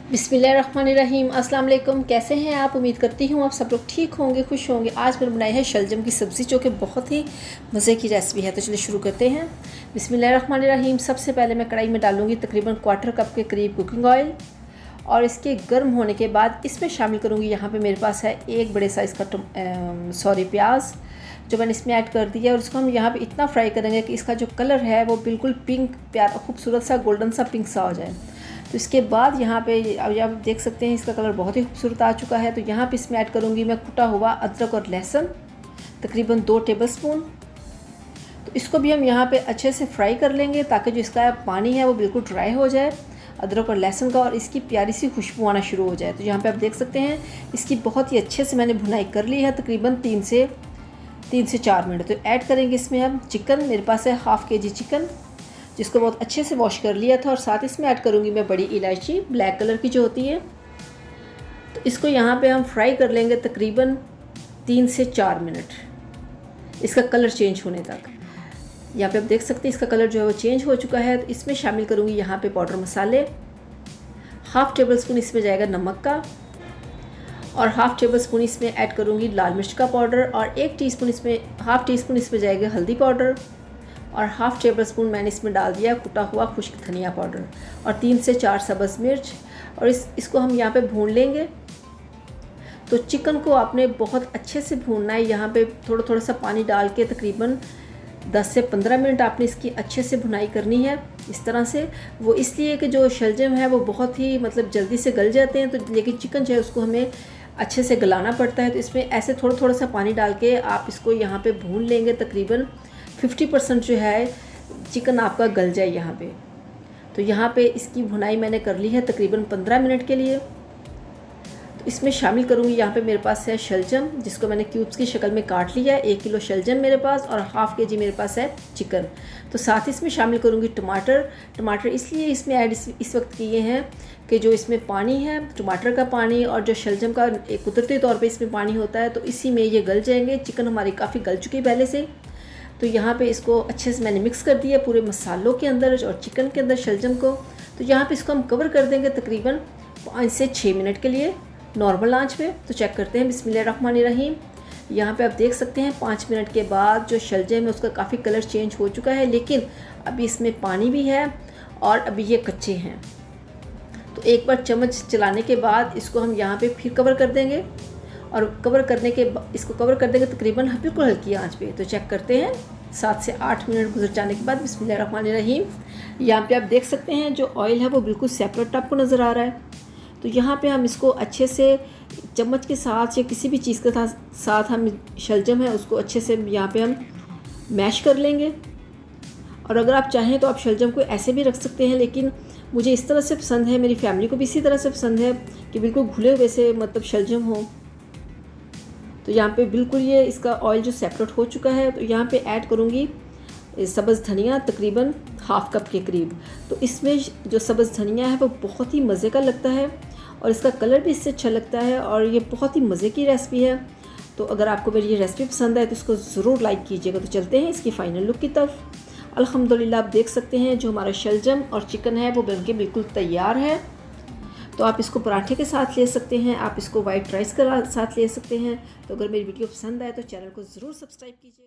बिस्मिल्लाहिर्रहमानिर्रहीम। अस्सलाम वालेकुम। कैसे हैं आप? उम्मीद करती हूँ आप सब लोग ठीक होंगे, खुश होंगे। आज मैंने बनाई है शलजम की सब्ज़ी, जो कि बहुत ही मज़े की रेसिपी है। तो चलिए शुरू करते हैं। बिस्मिल्लाहिर्रहमानिर्रहीम। सबसे पहले मैं कढ़ाई में डालूँगी तकरीबन 1/4 कप के करीब कुकिंग ऑयल, और इसके गर्म होने के बाद इसमें शामिल करूँगी, यहाँ पर मेरे पास है एक बड़े साइज़ का प्याज, जो मैंने इसमें ऐड कर दिया। और उसको हम यहाँ पे इतना फ्राई करेंगे कि इसका जो कलर है वो बिल्कुल पिंक, प्यारा खूबसूरत सा गोल्डन सा पिंक सा हो जाए। तो इसके बाद यहाँ पे अब आप देख सकते हैं इसका कलर बहुत ही खूबसूरत आ चुका है। तो यहाँ पे इसमें ऐड करूँगी मैं कुटा हुआ अदरक और लहसुन, तकरीबन 2 टेबलस्पून। तो इसको भी हम यहाँ पे अच्छे से फ्राई कर लेंगे, ताकि जो इसका पानी है वो बिल्कुल ड्राई हो जाए अदरक और लहसुन का, और इसकी प्यारी सी खुशबू आना शुरू हो जाए। तो यहाँ पे आप देख सकते हैं इसकी बहुत ही अच्छे से मैंने भुनाई कर ली है, तकरीबन 3 से 4 मिनट। तो ऐड करेंगे इसमें हम चिकन। मेरे पास है हाफ़ kg चिकन, जिसको बहुत अच्छे से वॉश कर लिया था। और साथ इसमें ऐड करूँगी मैं बड़ी इलायची, ब्लैक कलर की जो होती है। तो इसको यहाँ पे हम फ्राई कर लेंगे तकरीबन 3 से 4 मिनट, इसका कलर चेंज होने तक। यहाँ पे आप देख सकते हैं इसका कलर जो है वो चेंज हो चुका है। तो इसमें शामिल करूँगी यहाँ पे पाउडर मसाले। हाफ़ टेबल स्पून इसमें जाएगा नमक का, और हाफ़ टेबल स्पून इसमें ऐड करूँगी लाल मिर्च का पाउडर, और हाफ़ टी स्पून इसमें जाएगा हल्दी पाउडर, और हाफ़ टेबल स्पून मैंने इसमें डाल दिया कुटा हुआ खुश्क धनिया पाउडर, और 3 से 4 सब्ज़ मिर्च। और इसको हम यहाँ पे भून लेंगे। तो चिकन को आपने बहुत अच्छे से भूनना है। यहाँ पे थोड़ा थोड़ा सा पानी डाल के तकरीबन 10 से 15 मिनट आपने इसकी अच्छे से भुनाई करनी है, इस तरह से। वो इसलिए कि जो शलजम है वो बहुत ही जल्दी से गल जाते हैं, तो लेकिन चिकन जो है उसको हमें अच्छे से गलाना पड़ता है। तो इसमें ऐसे थोड़ा थोड़ा सा पानी डाल के आप इसको यहाँ पे भून लेंगे, तकरीबन 50% जो है चिकन आपका गल जाए यहाँ पे। तो यहाँ पे इसकी भुनाई मैंने कर ली है तकरीबन 15 मिनट के लिए। तो इसमें शामिल करूँगी, यहाँ पे मेरे पास है शलजम, जिसको मैंने क्यूब्स की शक्ल में काट लिया है। 1 किलो शलजम मेरे पास, और हाफ़ kg मेरे पास है चिकन। तो साथ इसमें शामिल करूँगी टमाटर इसलिए इसमें ऐड इस वक्त किए हैं कि जो इसमें पानी है, टमाटर का पानी और जो शलजम का एक कुदरती तौर पे इसमें पानी होता है, तो इसी में ये गल जाएंगे। चिकन हमारी काफ़ी गल चुकी है पहले से। तो यहाँ पे इसको अच्छे से मैंने मिक्स कर दिया पूरे मसालों के अंदर और चिकन के अंदर शलजम को। तो यहाँ पे इसको हम कवर कर देंगे तकरीबन 5 से 6 मिनट के लिए नॉर्मल आंच पे। तो चेक करते हैं। बिस्मिल्लाहिर्रहमानिर्रहीम। यहाँ पे आप देख सकते हैं 5 मिनट के बाद जो शलजम है उसका काफ़ी कलर चेंज हो चुका है, लेकिन अभी इसमें पानी भी है और अभी ये कच्चे हैं। तो एक बार चम्मच चलाने के बाद इसको हम यहाँ पे फिर कवर कर देंगे, और इसको कवर कर देंगे तकरीबन बिल्कुल हल्की आंच पे। तो चेक करते हैं 7 से 8 मिनट गुजर जाने के बाद। बिस्मिल्लाहिर्रहमानिर्रहीम। यहाँ पे आप देख सकते हैं जो ऑयल है वो बिल्कुल सेपरेट आपको नज़र आ रहा है। तो यहाँ पे हम इसको अच्छे से चम्मच के साथ या किसी भी चीज़ के साथ हम शलजम है उसको अच्छे से यहाँ पे हम मैश कर लेंगे। और अगर आप चाहें तो आप शलजम को ऐसे भी रख सकते हैं, लेकिन मुझे इस तरह से पसंद है, मेरी फैमिली को भी इसी तरह से पसंद है कि बिल्कुल घुले हुए से शलजम हो। तो यहाँ पे बिल्कुल ये इसका ऑयल जो सेपरेट हो चुका है। तो यहाँ पे ऐड करूँगी सब्ज़ धनिया, तकरीबन हाफ़ कप के करीब। तो इसमें जो सब्ज़ धनिया है वो बहुत ही मज़े का लगता है, और इसका कलर भी इससे अच्छा लगता है, और ये बहुत ही मज़े की रेसिपी है। तो अगर आपको मेरी ये रेसिपी पसंद आए तो इसको ज़रूर लाइक कीजिएगा। तो चलते हैं इसकी फ़ाइनल लुक की तरफ। अल्हम्दुलिल्लाह आप देख सकते हैं जो हमारा शलजम और चिकन है वो बनके बिल्कुल तैयार है। तो आप इसको पराठे के साथ ले सकते हैं, आप इसको वाइट राइस के साथ ले सकते हैं। तो अगर मेरी वीडियो पसंद आए तो चैनल को ज़रूर सब्सक्राइब कीजिए।